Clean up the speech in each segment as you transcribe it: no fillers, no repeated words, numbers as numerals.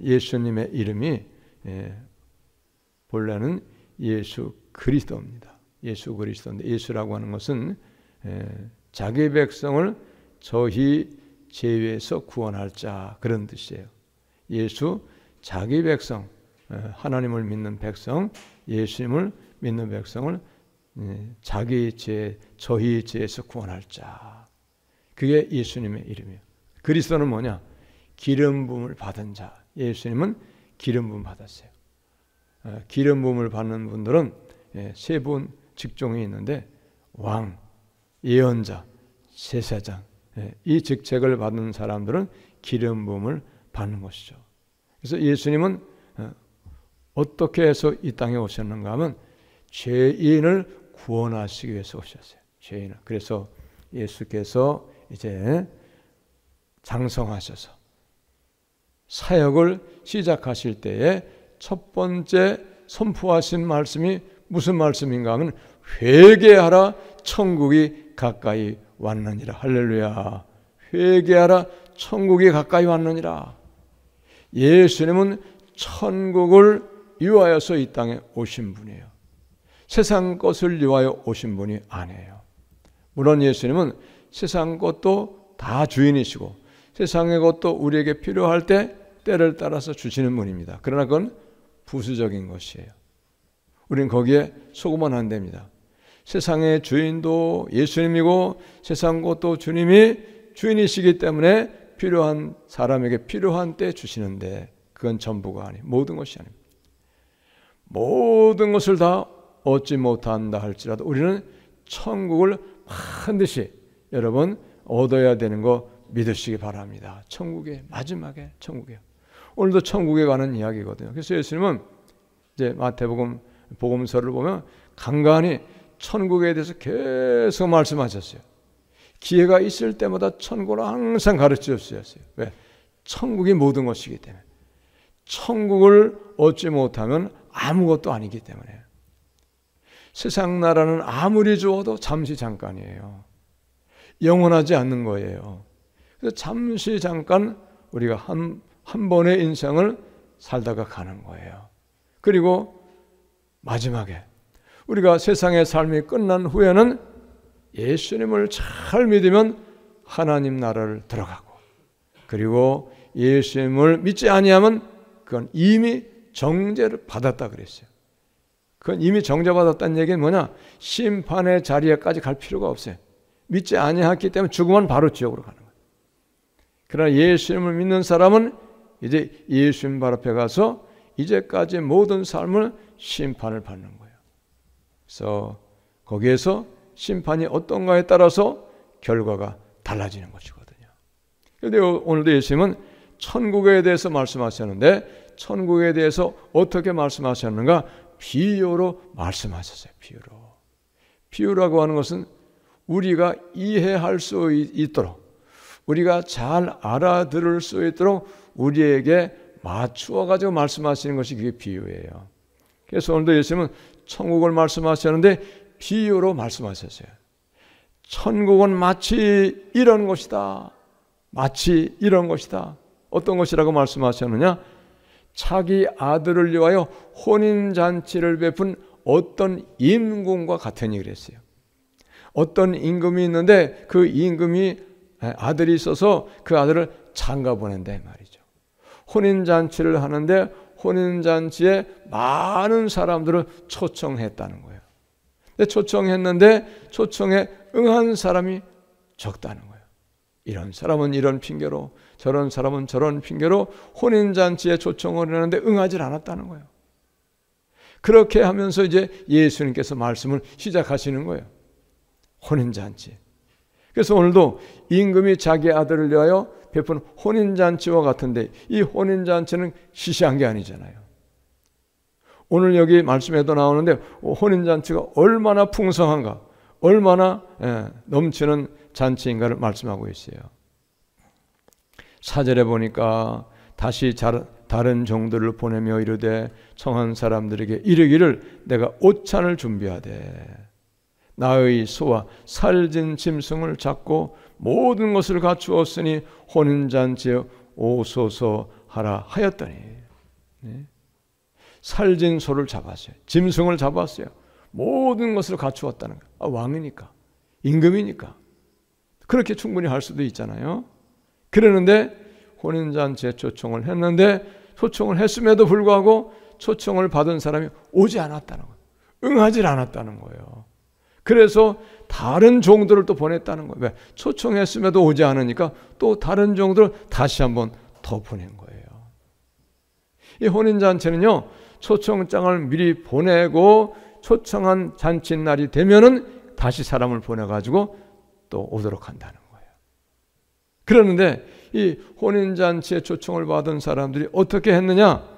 예수님의 이름이 본래는 예수 그리스도입니다. 예수 그리스도인데 예수라고 하는 것은 자기 백성을 저희 죄에서 구원할 자 그런 뜻이에요. 예수 자기 백성 하나님을 믿는 백성 예수님을 믿는 백성을 자기 죄 저희 죄에서 구원할 자 그게 예수님의 이름이에요. 그리스도는 뭐냐? 기름 부음을 받은 자. 예수님은 기름 부음 받았어요. 기름 부음을 받는 분들은 세 분 직종이 있는데 왕, 예언자, 제사장 이 직책을 받는 사람들은 기름 부음을 받는 것이죠. 그래서 예수님은 어떻게 해서 이 땅에 오셨는가 하면 죄인을 구원하시기 위해서 오셨어요. 죄인을. 그래서 예수께서 이제 장성하셔서 사역을 시작하실 때에 첫 번째 선포하신 말씀이 무슨 말씀인가 하면 회개하라 천국이 가까이 왔느니라. 할렐루야. 회개하라 천국이 가까이 왔느니라. 예수님은 천국을 위하여서 이 땅에 오신 분이에요. 세상 것을 위하여 오신 분이 아니에요. 물론 예수님은 세상 것도 다 주인이시고 세상의 것도 우리에게 필요할 때 때를 따라서 주시는 분입니다. 그러나 그건 부수적인 것이에요. 우리는 거기에 속으면 안 됩니다. 세상의 주인도 예수님이고 세상 것도 주님이 주인이시기 때문에 필요한 사람에게 필요한 때 주시는데 그건 전부가 아니에요. 모든 것이 아닙니다. 모든 것을 다 얻지 못한다 할지라도 우리는 천국을 반드시 여러분 얻어야 되는 거 믿으시기 바랍니다. 천국의 마지막에 천국이에요. 오늘도 천국에 가는 이야기거든요. 그래서 예수님은 이제 마태복음 복음서를 보면 간간히 천국에 대해서 계속 말씀하셨어요. 기회가 있을 때마다 천국을 항상 가르쳐 주셨어요. 왜? 천국이 모든 것이기 때문에. 천국을 얻지 못하면 아무것도 아니기 때문에. 세상 나라는 아무리 좋아도 잠시 잠깐이에요. 영원하지 않는 거예요. 그래서 잠시 잠깐 우리가 한 번의 인생을 살다가 가는 거예요. 그리고 마지막에 우리가 세상의 삶이 끝난 후에는 예수님을 잘 믿으면 하나님 나라를 들어가고 그리고 예수님을 믿지 아니하면 그건 이미 정죄를 받았다 그랬어요. 그건 이미 정죄받았다는 얘기는 뭐냐? 심판의 자리에까지 갈 필요가 없어요. 믿지 아니했기 때문에 죽으면 바로 지옥으로 가는 거예요. 그러나 예수님을 믿는 사람은 이제 예수님 발 앞에 가서 이제까지 모든 삶을 심판을 받는 거예요. 그래서 거기에서 심판이 어떤가에 따라서 결과가 달라지는 것이거든요. 그런데 오늘도 예수님은 천국에 대해서 말씀하셨는데 천국에 대해서 어떻게 말씀하셨는가? 비유로 말씀하셨어요. 비유라고 하는 것은 우리가 이해할 수 있도록 우리가 잘 알아들을 수 있도록 우리에게 맞추어 가지고 말씀하시는 것이 그게 비유예요. 그래서 오늘도 예수님은 천국을 말씀하셨는데 비유로 말씀하셨어요. 천국은 마치 이런 것이다. 마치 이런 것이다. 어떤 것이라고 말씀하셨느냐? 자기 아들을 위하여 혼인잔치를 베푼 어떤 임금과 같으니 그랬어요. 어떤 임금이 있는데 그 임금이 아들이 있어서 그 아들을 장가 보낸다 이 말이죠. 혼인잔치를 하는데 혼인잔치에 많은 사람들을 초청했다는 거예요. 근데 초청했는데 초청에 응한 사람이 적다는 거예요. 이런 사람은 이런 핑계로 저런 사람은 저런 핑계로 혼인잔치에 초청을 했는데 응하지 않았다는 거예요. 그렇게 하면서 이제 예수님께서 말씀을 시작하시는 거예요. 혼인잔치. 그래서 오늘도 임금이 자기 아들을 위하여 베푼 혼인잔치와 같은데 이 혼인잔치는 시시한 게 아니잖아요. 오늘 여기 말씀에도 나오는데 혼인잔치가 얼마나 풍성한가 얼마나 넘치는 잔치인가를 말씀하고 있어요. 4절에 보니까 다시 다른 종들을 보내며 이르되 청한 사람들에게 이르기를 내가 옷찬을 준비하되 나의 소와 살진 짐승을 잡고 모든 것을 갖추었으니 혼인잔치에 오소서 하라 하였더니 살진 소를 잡았어요. 짐승을 잡았어요. 모든 것을 갖추었다는 거예요. 왕이니까, 임금이니까 그렇게 충분히 할 수도 있잖아요. 그러는데 혼인잔치에 초청을 했는데 초청을 했음에도 불구하고 초청을 받은 사람이 오지 않았다는 거예요. 응하지 않았다는 거예요. 그래서 다른 종들을 또 보냈다는 거예요. 왜? 초청했음에도 오지 않으니까 또 다른 종들을 다시 한번 더 보낸 거예요. 이 혼인잔치는요, 초청장을 미리 보내고 초청한 잔칫날이 되면은 다시 사람을 보내가지고 또 오도록 한다는 거예요. 그러는데 이 혼인잔치에 초청을 받은 사람들이 어떻게 했느냐?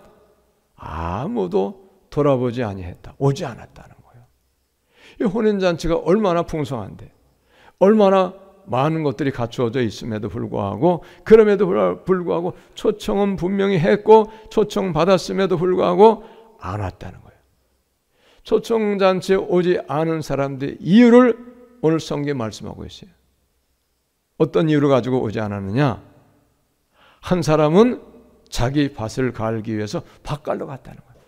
아무도 돌아보지 아니했다. 오지 않았다는 거예요. 이 혼인잔치가 얼마나 풍성한데, 얼마나 많은 것들이 갖추어져 있음에도 불구하고, 그럼에도 불구하고 초청은 분명히 했고 초청 받았음에도 불구하고 안 왔다는 거예요. 초청잔치에 오지 않은 사람들의 이유를 오늘 성경에 말씀하고 있어요. 어떤 이유를 가지고 오지 않았느냐? 한 사람은 자기 밭을 갈기 위해서 밭 갈러 갔다는 거예요.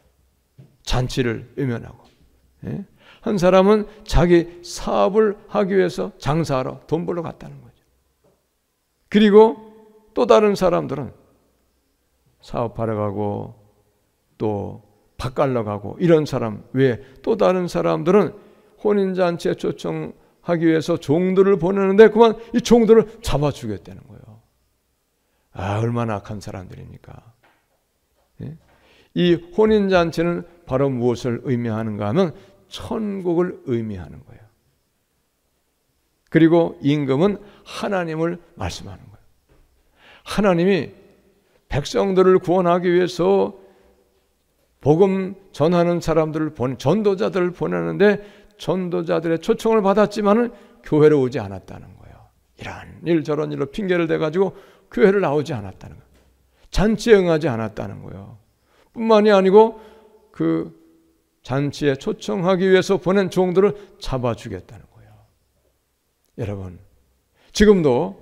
잔치를 의면하고. 한 사람은 자기 사업을 하기 위해서 장사하러 돈 벌러 갔다는 거죠. 그리고 또 다른 사람들은 사업하러 가고 또 밭 갈러 가고 이런 사람 외에 또 다른 사람들은 혼인잔치에 초청하기 위해서 종들을 보내는데 그만 이 종들을 잡아 죽였다는 거예요. 아, 얼마나 악한 사람들입니까? 이 혼인잔치는 바로 무엇을 의미하는가 하면 천국을 의미하는 거예요. 그리고 임금은 하나님을 말씀하는 거예요. 하나님이 백성들을 구원하기 위해서 복음 전하는 사람들을 전도자들을 보내는데 전도자들의 초청을 받았지만은 교회로 오지 않았다는 거예요. 이런 일 저런 일로 핑계를 대가지고 교회를 나오지 않았다는 거예요. 잔치에 응하지 않았다는 거예요. 뿐만이 아니고 그 잔치에 초청하기 위해서 보낸 종들을 잡아 죽였다는 거예요. 여러분, 지금도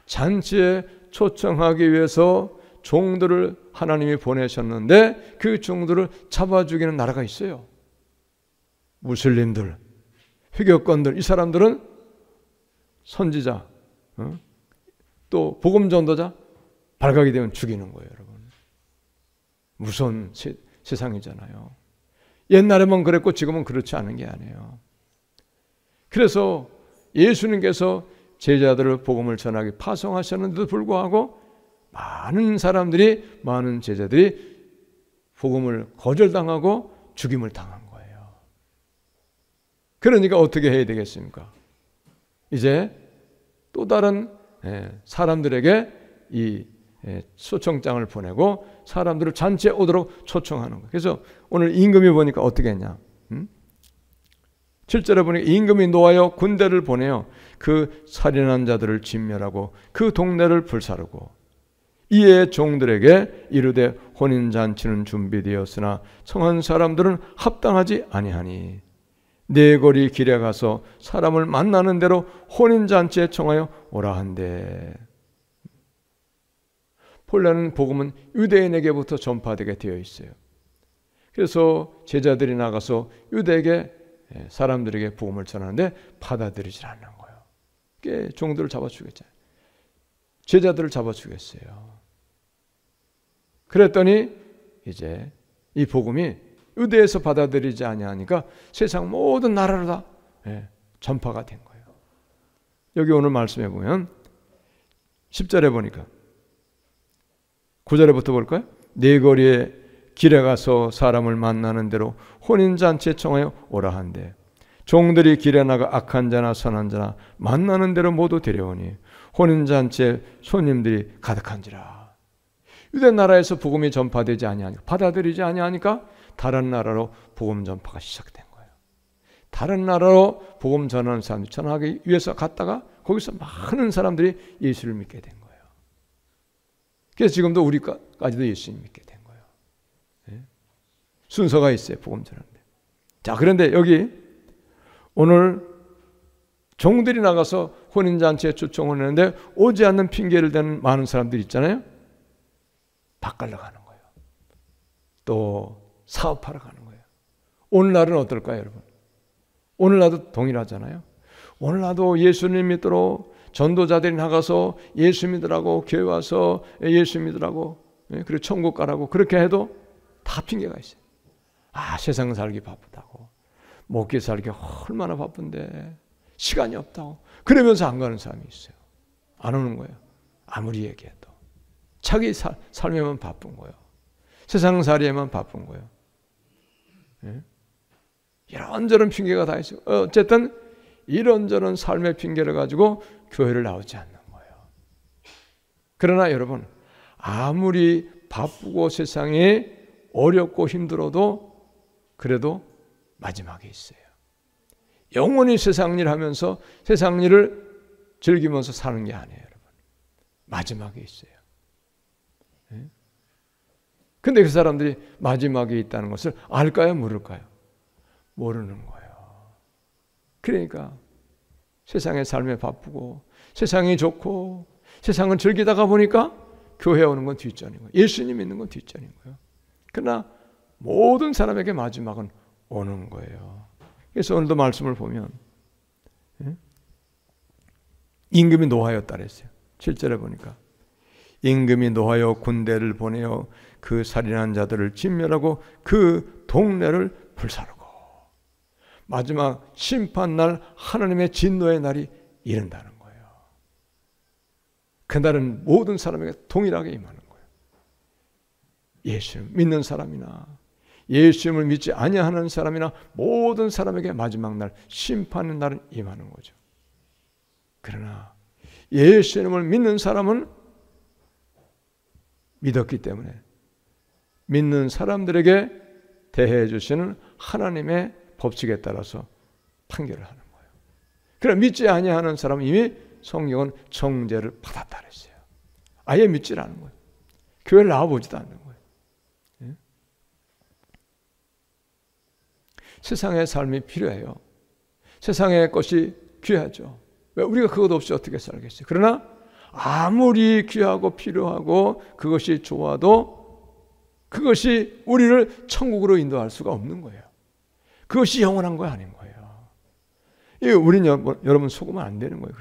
잔치에 초청하기 위해서 종들을 하나님이 보내셨는데 그 종들을 잡아 죽이는 나라가 있어요. 무슬림들, 회교권들, 이 사람들은 선지자, 또 복음 전도자 발각이 되면 죽이는 거예요, 여러분. 무서운 세상이잖아요. 옛날에만 그랬고 지금은 그렇지 않은 게 아니에요. 그래서 예수님께서 제자들을 복음을 전하기 파송하셨는데도 불구하고 많은 사람들이, 많은 제자들이 복음을 거절당하고 죽임을 당한 거예요. 그러니까 어떻게 해야 되겠습니까? 이제 또 다른 사람들에게 이 초청장을 보내고 사람들을 잔치에 오도록 초청하는 거예요. 그래서 오늘 임금이 보니까 어떻게 했냐? 7절에 보니까 임금이 노하여 군대를 보내어 그 살인한 자들을 진멸하고 그 동네를 불사르고 이에 종들에게 이르되 혼인잔치는 준비되었으나 청한 사람들은 합당하지 아니하니 네 거리 길에 가서 사람을 만나는 대로 혼인잔치에 청하여 오라 한대. 본래는 복음은 유대인에게부터 전파되게 되어 있어요. 그래서 제자들이 나가서 유대에게 사람들에게 복음을 전하는데 받아들이지 않는 거예요. 그게 종들을 잡아 죽였잖아요. 제자들을 잡아 죽였어요. 그랬더니 이제 이 복음이 유대에서 받아들이지 아니하니까 세상 모든 나라로 다 전파가 된 거예요. 여기 오늘 말씀해 보면 10절에 보니까 9절에부터 볼까요? 네 거리에 길에 가서 사람을 만나는 대로 혼인잔치에 청하여 오라 한대. 종들이 길에 나가 악한 자나 선한 자나 만나는 대로 모두 데려오니 혼인잔치에 손님들이 가득한지라. 유대 나라에서 복음이 전파되지 아니하니까, 받아들이지 아니하니까 다른 나라로 복음 전파가 시작된 거예요. 다른 나라로 복음 전하는 사람들이 전하기 위해서 갔다가 거기서 많은 사람들이 예수를 믿게 된 거예요. 그래서 지금도 우리까지도 예수님 믿게 된 거예요. 순서가 있어요, 복음 전하는데. 자, 그런데 여기 오늘 종들이 나가서 혼인잔치에 초청을 했는데 오지 않는 핑계를 대는 많은 사람들이 있잖아요. 바꾸러 가는 거예요. 또 사업하러 가는 거예요. 오늘날은 어떨까요, 여러분? 오늘날도 동일하잖아요. 오늘날도 예수님 믿도록 전도자들이 나가서 예수 믿으라고, 교회 와서 예수 믿으라고, 그리고 천국 가라고 그렇게 해도 다 핑계가 있어요. 세상 살기 바쁘다고, 목회 살기 얼마나 바쁜데 시간이 없다고 그러면서 안 가는 사람이 있어요. 안 오는 거예요. 아무리 얘기해도 자기 삶에만 바쁜 거예요. 세상 살이에만 바쁜 거예요. 이런저런 핑계가 다 있어요. 어쨌든 이런저런 삶의 핑계를 가지고 교회를 나오지 않는 거예요. 그러나 여러분, 아무리 바쁘고 세상이 어렵고 힘들어도 그래도 마지막에 있어요. 영원히 세상 일 하면서 세상 일을 즐기면서 사는 게 아니에요, 여러분. 마지막에 있어요. 근데 그 사람들이 마지막에 있다는 것을 알까요, 모를까요? 모르는 거예요. 그러니까 세상의 삶에 바쁘고 세상이 좋고 세상을 즐기다가 보니까 교회 오는 건 뒷전인 거예요. 예수님 믿는 건 뒷전인 거예요. 그러나 모든 사람에게 마지막은 오는 거예요. 그래서 오늘도 말씀을 보면 임금이 노하였다 그랬어요. 7절에 보니까 임금이 노하여 군대를 보내어 그 살인한 자들을 진멸하고 그 동네를 불사르고, 마지막 심판날 하나님의 진노의 날이 이른다는 거예요. 그날은 모든 사람에게 동일하게 임하는 거예요. 예수를 믿는 사람이나 예수님을 믿지 아니하는 사람이나 모든 사람에게 마지막 날 심판의 날은 임하는 거죠. 그러나 예수님을 믿는 사람은 믿었기 때문에 믿는 사람들에게 대해 주시는 하나님의 법칙에 따라서 판결을 하는 거예요. 그러나 믿지 아니하는 사람은 이미 성경은 정죄를 받았다 그랬어요. 아예 믿지 않는 거예요. 교회를 나와보지도 않는 거예요. 세상의 삶이 필요해요. 세상의 것이 귀하죠. 왜 우리가 그것 없이 어떻게 살겠어요? 그러나 아무리 귀하고 필요하고 그것이 좋아도 그것이 우리를 천국으로 인도할 수가 없는 거예요. 그것이 영원한 거 아닌 거예요. 우리는 여러분 속으면 안 되는 거예요.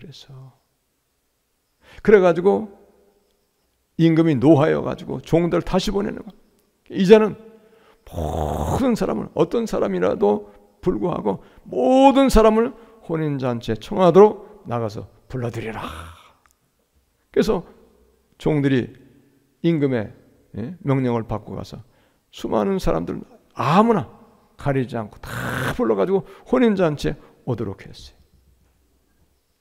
그래가지고 임금이 노하여가지고 종들 다시 보내는 거예요. 이제는 모든 사람을, 어떤 사람이라도 불구하고 모든 사람을 혼인잔치에 청하도록 나가서 불러들이라. 그래서 종들이 임금의 명령을 받고 가서 수많은 사람들 아무나 가리지 않고 다 불러가지고 혼인잔치에 오도록 했어요.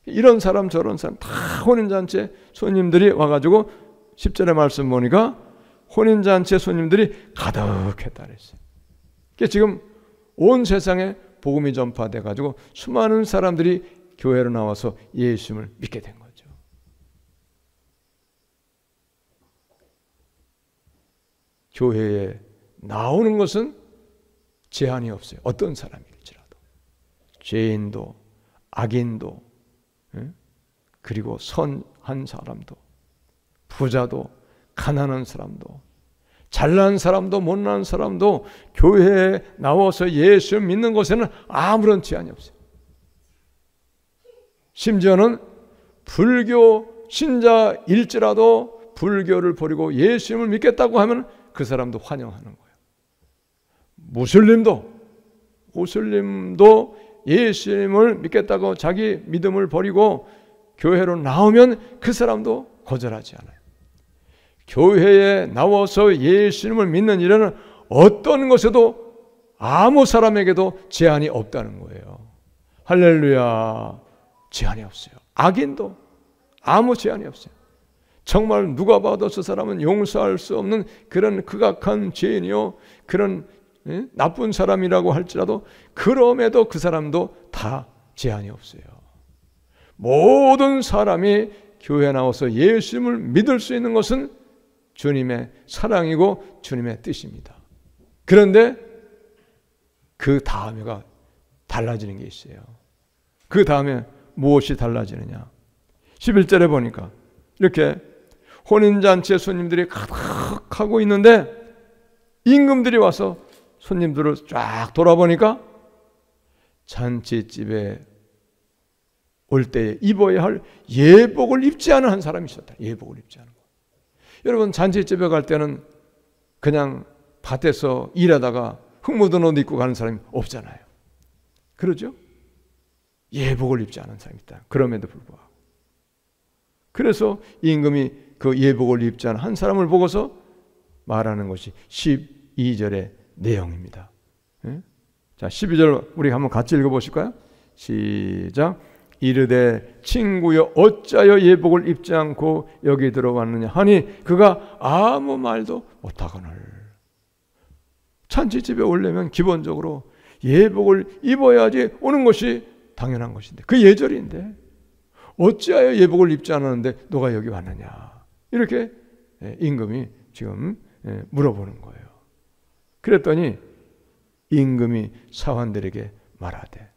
이런 사람 저런 사람 다 혼인잔치에 손님들이 와가지고 10절의 말씀 보니까 혼인잔치에 손님들이 가득했다 그랬어요. 그러니까 지금 온 세상에 복음이 전파돼가지고 수많은 사람들이 교회로 나와서 예수님을 믿게 된 거죠. 교회에 나오는 것은 제한이 없어요. 어떤 사람일지라도. 죄인도 악인도 그리고 선한 사람도 부자도 가난한 사람도 잘난 사람도 못난 사람도 교회에 나와서 예수 믿는 것에는 아무런 제한이 없어요. 심지어는 불교 신자일지라도 불교를 버리고 예수님을 믿겠다고 하면 그 사람도 환영하는 거예요. 무슬림도 예수님을 믿겠다고 자기 믿음을 버리고 교회로 나오면 그 사람도 거절하지 않아요. 교회에 나와서 예수님을 믿는 일에는 어떤 것에도 아무 사람에게도 제한이 없다는 거예요. 할렐루야. 제한이 없어요. 악인도 아무 제한이 없어요. 정말 누가 봐도 저 사람은 용서할 수 없는 그런 극악한 죄인이요, 그런 나쁜 사람이라고 할지라도 그럼에도 그 사람도 다 제한이 없어요. 모든 사람이 교회에 나와서 예수님을 믿을 수 있는 것은 주님의 사랑이고 주님의 뜻입니다. 그런데 그 다음에가 달라지는 게 있어요. 그 다음에 무엇이 달라지느냐? 11절에 보니까 이렇게 혼인잔치에 손님들이 가득하고 있는데 임금들이 와서 손님들을 쫙 돌아보니까 잔치집에 올 때 입어야 할 예복을 입지 않은 한 사람이 있었다. 예복을 입지 않은 거. 여러분, 잔치집에 갈 때는 그냥 밭에서 일하다가 흙 묻은 옷 입고 가는 사람이 없잖아요. 그러죠? 예복을 입지 않은 사람이 있다. 그럼에도 불구하고. 그래서 임금이 그 예복을 입지 않은 한 사람을 보고서 말하는 것이 12절의 내용입니다. 자, 12절 우리 한번 같이 읽어보실까요? 시작. 이르되 친구여 어찌하여 예복을 입지 않고 여기 들어왔느냐 하니 그가 아무 말도 못하거늘. 잔치집에 오려면 기본적으로 예복을 입어야지 오는 것이 당연한 것인데, 그 예절인데 어찌하여 예복을 입지 않았는데 너가 여기 왔느냐, 이렇게 임금이 지금 물어보는 거예요. 그랬더니 임금이 사환들에게 말하되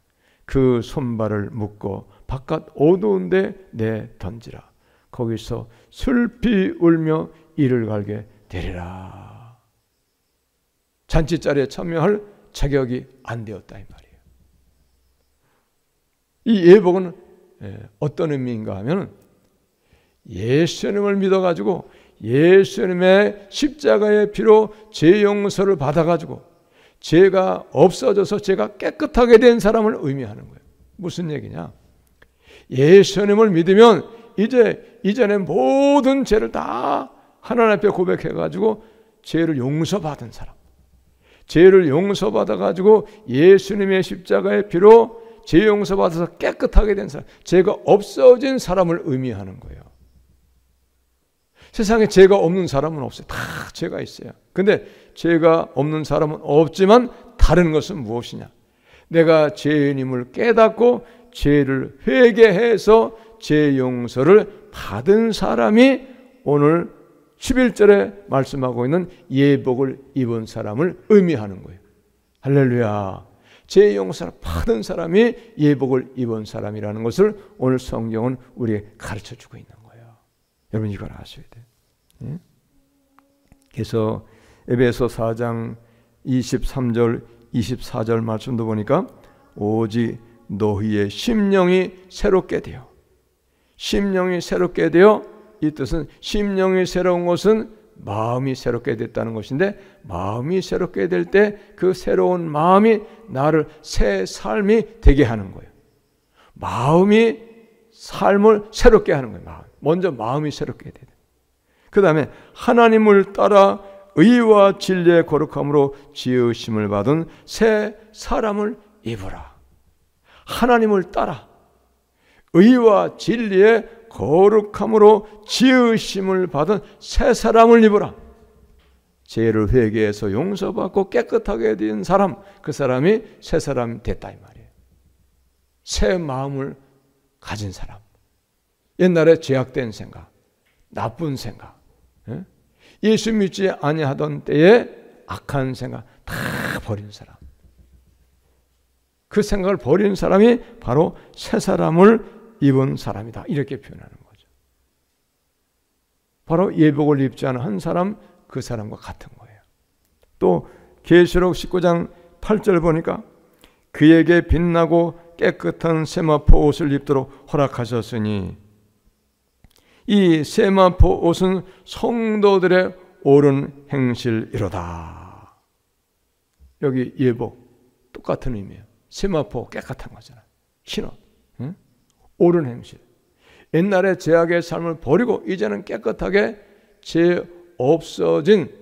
그 손발을 묶고 바깥 어두운 데 내 던지라. 거기서 슬피 울며 이를 갈게 되리라. 잔치자리에 참여할 자격이 안 되었다 이 말이에요. 이 예복은 어떤 의미인가 하면 예수님을 믿어가지고 예수님의 십자가의 피로 죄 용서를 받아가지고 죄가 없어져서 죄가 깨끗하게 된 사람을 의미하는 거예요. 무슨 얘기냐? 예수님을 믿으면 이제 이전에 모든 죄를 다 하나님 앞에 고백해가지고 죄를 용서받은 사람, 죄를 용서받아가지고 예수님의 십자가의 피로 죄 용서받아서 깨끗하게 된 사람, 죄가 없어진 사람을 의미하는 거예요. 세상에 죄가 없는 사람은 없어요. 다 죄가 있어요. 근데 죄가 없는 사람은 없지만 다른 것은 무엇이냐? 내가 죄인임을 깨닫고 죄를 회개해서 죄 용서를 받은 사람이 오늘 11절에 말씀하고 있는 예복을 입은 사람을 의미하는 거예요. 할렐루야. 죄 용서를 받은 사람이 예복을 입은 사람이라는 것을 오늘 성경은 우리에게 가르쳐주고 있는 거예요. 여러분 이걸 아셔야 돼요. 예? 그래서 에베소 4장 23절 24절 말씀도 보니까 오직 너희의 심령이 새롭게 되어, 심령이 새롭게 되어, 이 뜻은 심령이 새로운 것은 마음이 새롭게 됐다는 것인데, 마음이 새롭게 될 때 그 새로운 마음이 나를 새 삶이 되게 하는 거예요. 마음이 삶을 새롭게 하는 거예요. 먼저 마음이 새롭게 돼요. 그 다음에 하나님을 따라 의와 진리의 거룩함으로 지으심을 받은 새 사람을 입으라. 하나님을 따라 의와 진리의 거룩함으로 지으심을 받은 새 사람을 입으라. 죄를 회개해서 용서받고 깨끗하게 된 사람, 그 사람이 새 사람이 됐다 이 말이에요. 새 마음을 가진 사람. 옛날에 죄악된 생각, 나쁜 생각, 예수 믿지 아니하던 때에 악한 생각 다 버린 사람, 그 생각을 버린 사람이 바로 새 사람을 입은 사람이다, 이렇게 표현하는 거죠. 바로 예복을 입지 않은 한 사람, 그 사람과 같은 거예요. 또 계시록 19장 8절 보니까 그에게 빛나고 깨끗한 세마포 옷을 입도록 허락하셨으니 이 세마포 옷은 성도들의 옳은 행실이로다. 여기 예복 똑같은 의미예요. 세마포 깨끗한 거잖아요. 흰 옷, 응? 옳은 행실. 옛날에 죄악의 삶을 버리고 이제는 깨끗하게 죄 없어진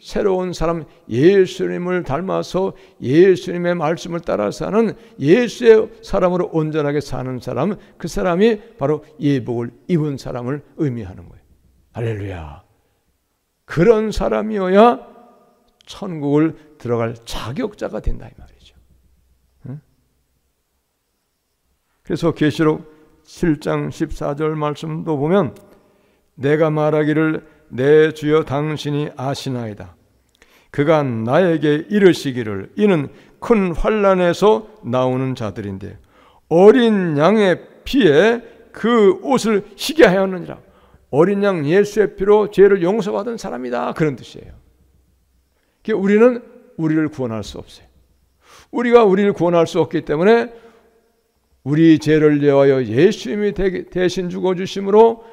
새로운 사람, 예수님을 닮아서 예수님의 말씀을 따라 사는 예수의 사람으로 온전하게 사는 사람, 그 사람이 바로 예복을 입은 사람을 의미하는 거예요. 할렐루야. 그런 사람이어야 천국을 들어갈 자격자가 된다 이 말이죠. 응? 그래서 계시록 7장 14절 말씀도 보면 내가 말하기를 내 주여 당신이 아시나이다. 그가 나에게 이르시기를 이는 큰 환난에서 나오는 자들인데 어린 양의 피에 그 옷을 희게 하였느니라. 어린 양 예수의 피로 죄를 용서받은 사람이다, 그런 뜻이에요. 우리는 우리를 구원할 수 없어요. 우리가 우리를 구원할 수 없기 때문에 우리 죄를 위하여 예수님이 대신 죽어주심으로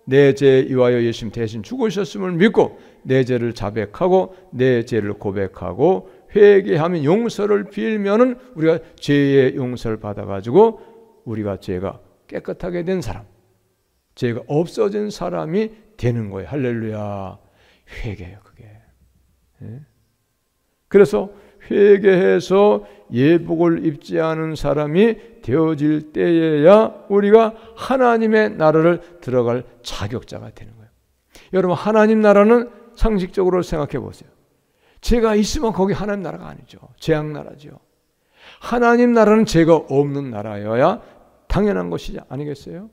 내 죄 위하여 예수님 대신 죽으셨음을 믿고 내 죄를 자백하고 내 죄를 고백하고 회개하면 용서를 빌면은 우리가 죄의 용서를 받아가지고 우리가 죄가 깨끗하게 된 사람, 죄가 없어진 사람이 되는 거예요. 할렐루야. 회개예요, 그게. 그래서 회개해서 예복을 입지 않은 사람이 되어질 때에야 우리가 하나님의 나라를 들어갈 자격자가 되는 거예요. 여러분, 하나님 나라는 상식적으로 생각해 보세요. 죄가 있으면 거기 하나님 나라가 아니죠. 재앙 나라죠. 하나님 나라는 죄가 없는 나라여야 당연한 것이지 아니겠어요?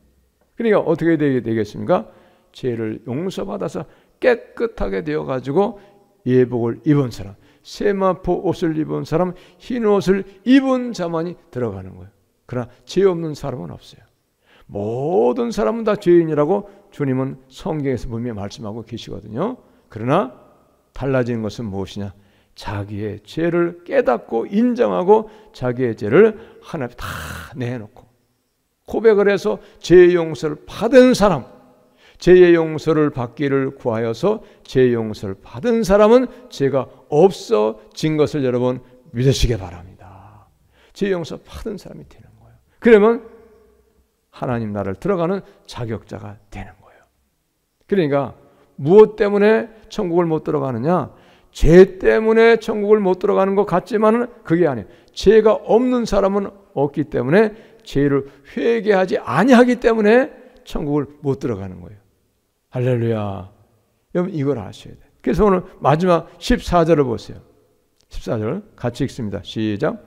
그러니까 어떻게 되겠습니까? 죄를 용서받아서 깨끗하게 되어가지고 예복을 입은 사람, 세마포 옷을 입은 사람, 흰 옷을 입은 자만이 들어가는 거예요. 그러나 죄 없는 사람은 없어요. 모든 사람은 다 죄인이라고 주님은 성경에서 분명히 말씀하고 계시거든요. 그러나 달라지는 것은 무엇이냐? 자기의 죄를 깨닫고 인정하고 자기의 죄를 하나님 다 내놓고 고백을 해서 죄의 용서를 받은 사람, 죄의 용서를 받기를 구하여서 죄의 용서를 받은 사람은 죄가 없어진 것을 여러분 믿으시기 바랍니다. 죄의 용서 받은 사람이 되는 거예요. 그러면 하나님 나라를 들어가는 자격자가 되는 거예요. 그러니까 무엇 때문에 천국을 못 들어가느냐? 죄 때문에 천국을 못 들어가는 것 같지만은 그게 아니에요. 죄가 없는 사람은 없기 때문에 죄를 회개하지 아니하기 때문에 천국을 못 들어가는 거예요. 할렐루야. 여러분 이걸 아셔야 돼요. 그래서 오늘 마지막 14절을 보세요. 14절 같이 읽습니다. 시작.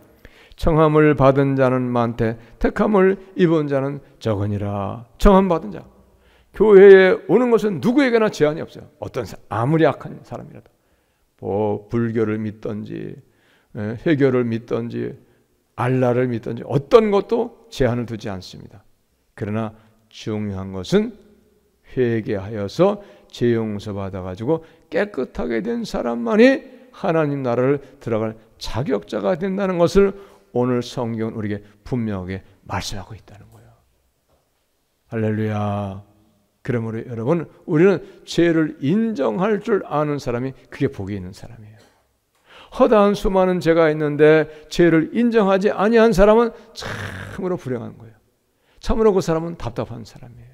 청함을 받은 자는 많되 택함을 입은 자는 적으니라. 청함 받은 자. 교회에 오는 것은 누구에게나 제한이 없어요. 어떤 사람, 아무리 악한 사람이라도 뭐 불교를 믿든지 회교를 믿든지 알라를 믿든지 어떤 것도 제한을 두지 않습니다. 그러나 중요한 것은 회개하여서 죄 용서 받아가지고 깨끗하게 된 사람만이 하나님 나라를 들어갈 자격자가 된다는 것을 오늘 성경은 우리에게 분명하게 말씀하고 있다는 거예요. 할렐루야. 그러므로 여러분, 우리는 죄를 인정할 줄 아는 사람이 그게 복이 있는 사람이에요. 허다한 수많은 죄가 있는데 죄를 인정하지 아니한 사람은 참으로 불행한 거예요. 참으로 그 사람은 답답한 사람이에요.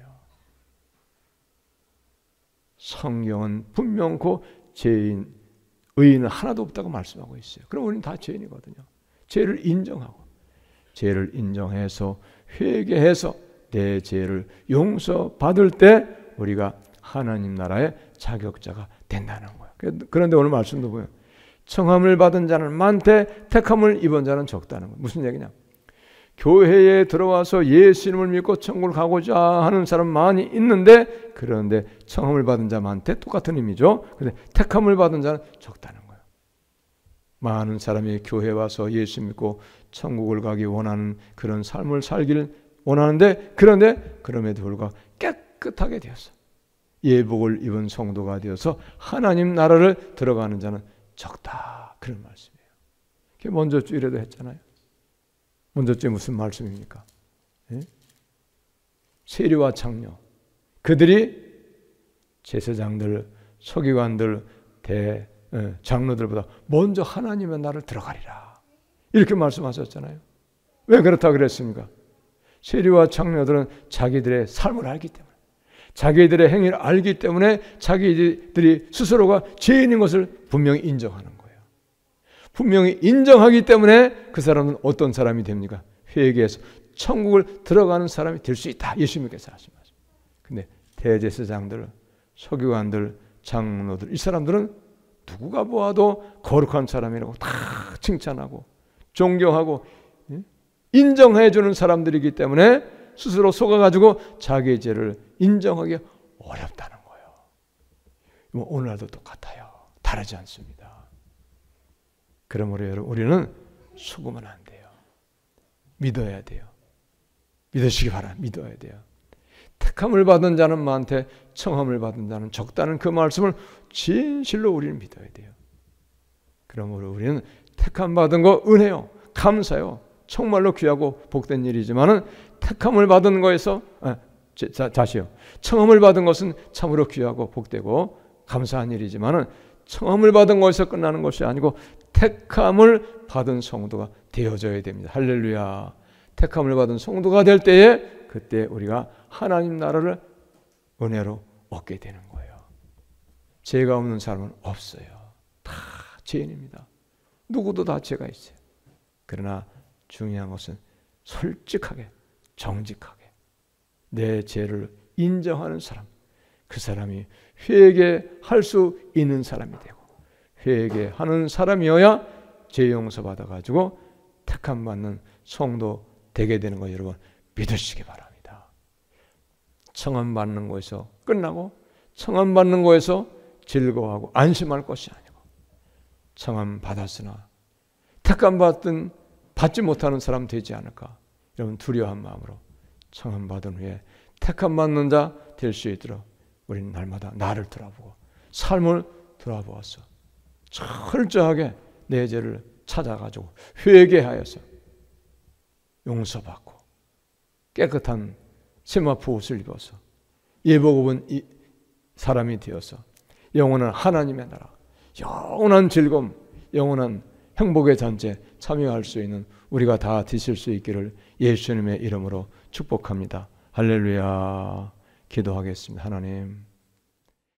성경은 분명코 죄인, 의인은 하나도 없다고 말씀하고 있어요. 그럼 우리는 다 죄인이거든요. 죄를 인정하고 죄를 인정해서 회개해서 내 죄를 용서받을 때 우리가 하나님 나라의 자격자가 된다는 거예요. 그런데 오늘 말씀도 보면 청함을 받은 자는 많되 택함을 입은 자는 적다는 거예요. 무슨 얘기냐? 교회에 들어와서 예수님을 믿고 천국을 가고자 하는 사람 많이 있는데 그런데 청함을 받은 자 많대 똑같은 의미죠. 그런데 택함을 받은 자는 적다는 거예요. 많은 사람이 교회에 와서 예수 믿고 천국을 가기 원하는 그런 삶을 살기를 원하는데 그런데 그럼에도 불구하고 깨끗하게 되었어. 예복을 입은 성도가 되어서 하나님 나라를 들어가는 자는 적다. 그런 말씀이에요. 먼저 주일에도 했잖아요. 먼저 주에 무슨 말씀입니까? 예? 세리와 창녀 그들이 제사장들, 서기관들, 장로들보다 먼저 하나님의 나라를 들어가리라. 이렇게 말씀하셨잖아요. 왜 그렇다 그랬습니까? 세리와 창녀들은 자기들의 삶을 알기 때문에 자기들의 행위를 알기 때문에 자기들이 스스로가 죄인인 것을 분명히 인정하는 거예요. 분명히 인정하기 때문에 그 사람은 어떤 사람이 됩니까? 회개해서 천국을 들어가는 사람이 될 수 있다. 예수님께서 하신 말씀. 근데 대제사장들, 서기관들, 장로들 이 사람들은 누구가 보아도 거룩한 사람이라고 다 칭찬하고 존경하고 인정해 주는 사람들이기 때문에 스스로 속아가지고 자기의 죄를 인정하기 어렵다는 거예요. 오늘날도 똑같아요. 다르지 않습니다. 그러므로 여러분 우리는 속으면 안 돼요. 믿어야 돼요. 믿으시기 바랍니다. 믿어야 돼요. 택함을 받은 자는 많되 청함을 받은 자는 적다는 그 말씀을 진실로 우리는 믿어야 돼요. 그러므로 우리는 택함 받은 거 은혜요, 감사요, 정말로 귀하고 복된 일이지만은 택함을 받은 거에서 다시요, 청함을 받은 것은 참으로 귀하고 복되고 감사한 일이지만은 청함을 받은 것에서 끝나는 것이 아니고 택함을 받은 성도가 되어져야 됩니다. 할렐루야. 택함을 받은 성도가 될 때에 그때 우리가 하나님 나라를 은혜로 얻게 되는 거예요. 죄가 없는 사람은 없어요. 다 죄인입니다. 누구도 다 죄가 있어요. 그러나 중요한 것은 솔직하게, 정직하게 내 죄를 인정하는 사람, 그 사람이 회개할 수 있는 사람이 되고, 회개하는 사람이어야 죄 용서 받아가지고 택함 받는 성도 되게 되는 거 여러분 믿으시기 바랍니다. 청함 받는 거에서 끝나고 청함 받는 거에서 즐거워하고 안심할 것이 아니고, 청함 받았으나 택함 받지 못하는 사람 되지 않을까, 여러분 두려워한 마음으로 청함 받은 후에 택함 받는 자 될 수 있도록 우리는 날마다 나를 돌아보고 삶을 돌아보았어. 철저하게 내 죄를 찾아가지고 회개하여서 용서받고 깨끗한 세마포 옷을 입어서 예복 입은 이 사람이 되어서 영원한 하나님의 나라, 영원한 즐거움, 영원한 행복의 잔치에 참여할 수 있는 우리가 다 되실 수 있기를 예수님의 이름으로 축복합니다. 할렐루야. 기도하겠습니다. 하나님,